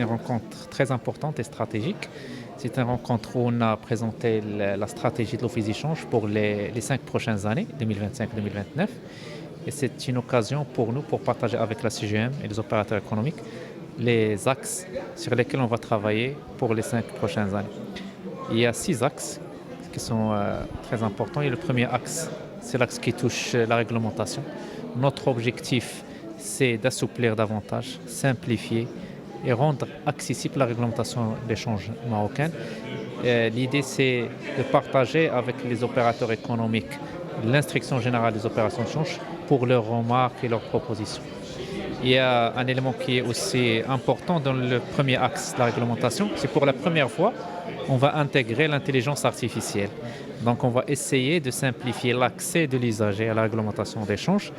c'est une rencontre très importante et stratégique. C'est une rencontre où on a présenté la stratégie de l'Office d'échange pour les 5 prochaines années, 2025-2029. Et c'est une occasion pour nous pour partager avec la CGM et les opérateurs économiques les axes sur lesquels on va travailler pour les 5 prochaines années. Il y a 6 axes qui sont très importants. Et le premier axe, c'est l'axe qui touche la réglementation. Notre objectif, c'est d'assouplir davantage, simplifier et rendre accessible la réglementation d'échange marocaine. L'idée, c'est de partager avec les opérateurs économiques l'instruction générale des opérations de change pour leurs remarques et leurs propositions. Il y a un élément qui est aussi important dans le premier axe de la réglementation, c'est pour la première fois, on va intégrer l'intelligence artificielle. Donc on va essayer de simplifier l'accès de l'usager à la réglementation d'échange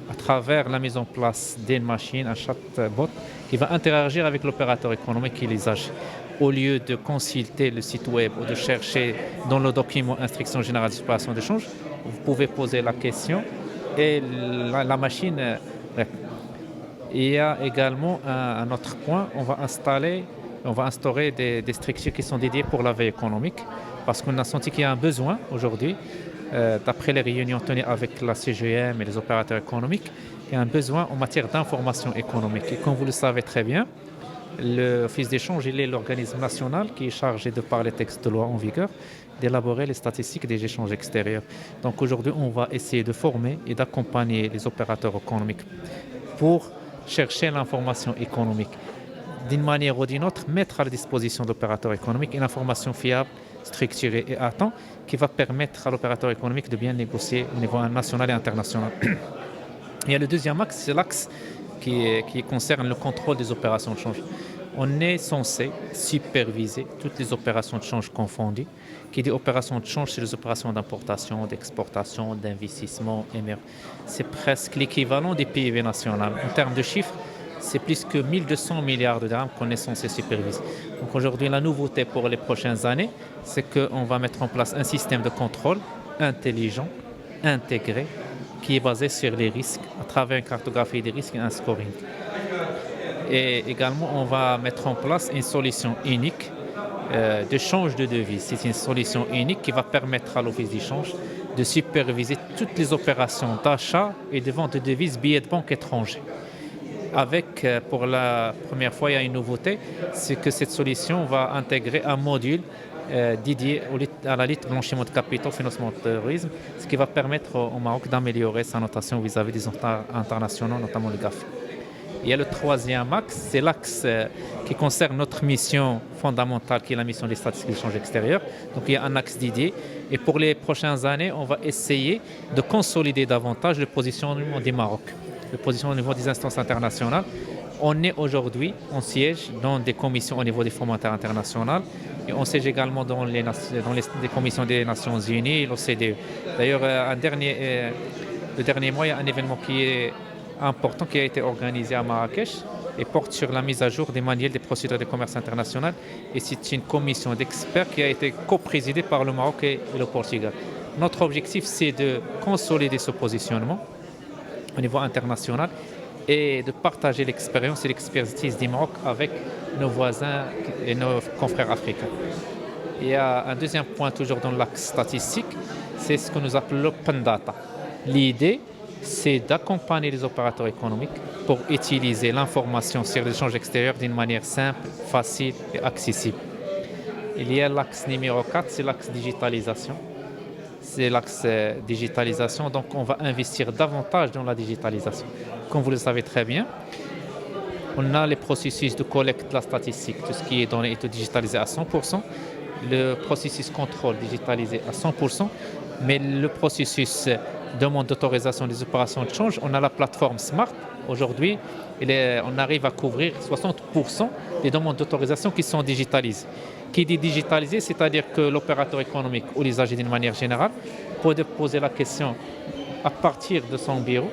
à travers la mise en place d'une machine, un chatbot, qui va interagir avec l'opérateur économique et l'usager. Au lieu de consulter le site web ou de chercher dans le document Instruction générale des opérations d'échange, vous pouvez poser la question et la machine répond. Il y a également un autre point, on va instaurer des structures qui sont dédiées pour la veille économique, parce qu'on a senti qu'il y a un besoin aujourd'hui, d'après les réunions tenues avec la CGM et les opérateurs économiques, il y a un besoin en matière d'information économique. Et comme vous le savez très bien, l'Office d'échange, il est l'organisme national qui est chargé, de par les textes de loi en vigueur, d'élaborer les statistiques des échanges extérieurs. Donc aujourd'hui, on va essayer de former et d'accompagner les opérateurs économiques pour chercher l'information économique. D'une manière ou d'une autre, mettre à la disposition de l'opérateur économique une information fiable, structurée et à temps qui va permettre à l'opérateur économique de bien négocier au niveau national et international. Il y a le deuxième axe, c'est l'axe qui concerne le contrôle des opérations de change. On est censé superviser toutes les opérations de change confondues. Qui dit opérations de change, c'est les opérations d'importation, d'exportation, d'investissement. C'est presque l'équivalent des PIB national. En termes de chiffres, c'est plus que 1200 milliards de dirhams qu'on est censé superviser. Donc aujourd'hui, la nouveauté pour les prochaines années, c'est qu'on va mettre en place un système de contrôle intelligent, intégré, qui est basé sur les risques à travers une cartographie des risques et un scoring. Et également, on va mettre en place une solution unique de change de devise. C'est une solution unique qui va permettre à l'Office d'échange de superviser toutes les opérations d'achat et de vente de devises, billets de banque étrangers. Avec, pour la première fois, il y a une nouveauté, c'est que cette solution va intégrer un module dédié à la lutte blanchiment de capitaux, financement du terrorisme, ce qui va permettre au Maroc d'améliorer sa notation vis-à-vis des internationaux, notamment le GAFI. Il y a le troisième axe, c'est l'axe qui concerne notre mission fondamentale, qui est la mission des statistiques d'échange extérieur. Donc il y a un axe dédié. Et pour les prochaines années, on va essayer de consolider davantage le positionnement du Maroc, le positionnement au niveau des instances internationales. On est aujourd'hui, on siège dans des commissions au niveau des fonds monétaires internationaux et on siège également dans les commissions des Nations Unies, l'OCDE. D'ailleurs, le dernier mois, il y a un événement qui est important qui a été organisé à Marrakech et porte sur la mise à jour des manuels des procédures de commerce international. Et c'est une commission d'experts qui a été coprésidée par le Maroc et le Portugal. Notre objectif, c'est de consolider ce positionnement au niveau international et de partager l'expérience et l'expertise du Maroc avec nos voisins et nos confrères africains. Il y a un deuxième point toujours dans l'axe statistique, c'est ce que nous appelons l'open data. L'idée, c'est d'accompagner les opérateurs économiques pour utiliser l'information sur l'échange extérieur d'une manière simple, facile et accessible. Il y a l'axe numéro 4, c'est l'axe digitalisation. C'est l'axe digitalisation, donc on va investir davantage dans la digitalisation. Comme vous le savez très bien, on a les processus de collecte de la statistique, tout ce qui est donné est digitalisé à 100%, le processus contrôle digitalisé à 100%, mais le processus demande d'autorisation des opérations de change, on a la plateforme Smart. Aujourd'hui, on arrive à couvrir 60% des demandes d'autorisation qui sont digitalisées. Qui dit digitalisé, c'est-à-dire que l'opérateur économique ou l'usager d'une manière générale peut poser la question à partir de son bureau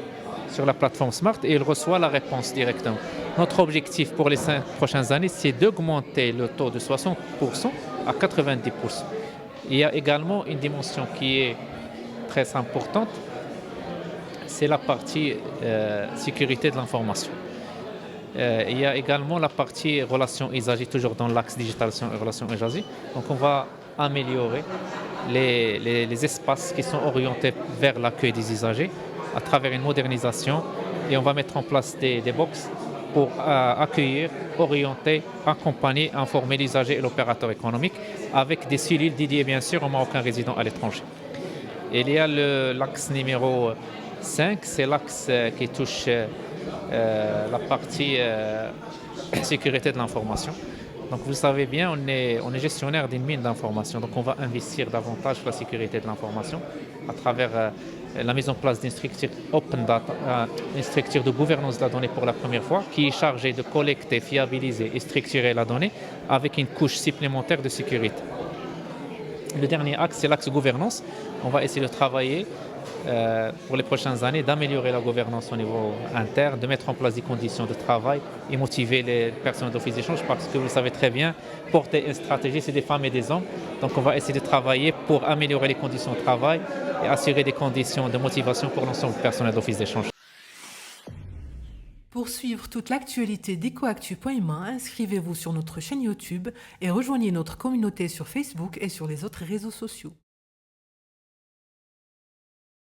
sur la plateforme Smart et il reçoit la réponse directement. Notre objectif pour les 5 prochaines années, c'est d'augmenter le taux de 60% à 90%. Il y a également une dimension qui est très importante, c'est la partie sécurité de l'information. Il y a également la partie relations usagers, toujours dans l'axe digitalisation et relations usagers. Donc on va améliorer les espaces qui sont orientés vers l'accueil des usagers à travers une modernisation et on va mettre en place des box pour accueillir, orienter, accompagner, informer l'usager et l'opérateur économique avec des cellules dédiées bien sûr aux Marocains résidant à l'étranger. Il y a l'axe numéro 5, c'est l'axe qui touche la partie sécurité de l'information. Donc vous savez bien, on est gestionnaire d'une mine d'informations, donc on va investir davantage sur la sécurité de l'information à travers la mise en place d'une structure Open Data, une structure de gouvernance de la donnée pour la première fois, qui est chargée de collecter, fiabiliser et structurer la donnée avec une couche supplémentaire de sécurité. Le dernier axe, c'est l'axe gouvernance. On va essayer de travailler pour les prochaines années, d'améliorer la gouvernance au niveau interne, de mettre en place des conditions de travail et motiver les personnes d'office d'échange parce que vous le savez très bien, porter une stratégie, c'est des femmes et des hommes. Donc on va essayer de travailler pour améliorer les conditions de travail et assurer des conditions de motivation pour l'ensemble du personnel d'office d'échange. Pour suivre toute l'actualité d'EcoActu.ma, inscrivez-vous sur notre chaîne YouTube et rejoignez notre communauté sur Facebook et sur les autres réseaux sociaux.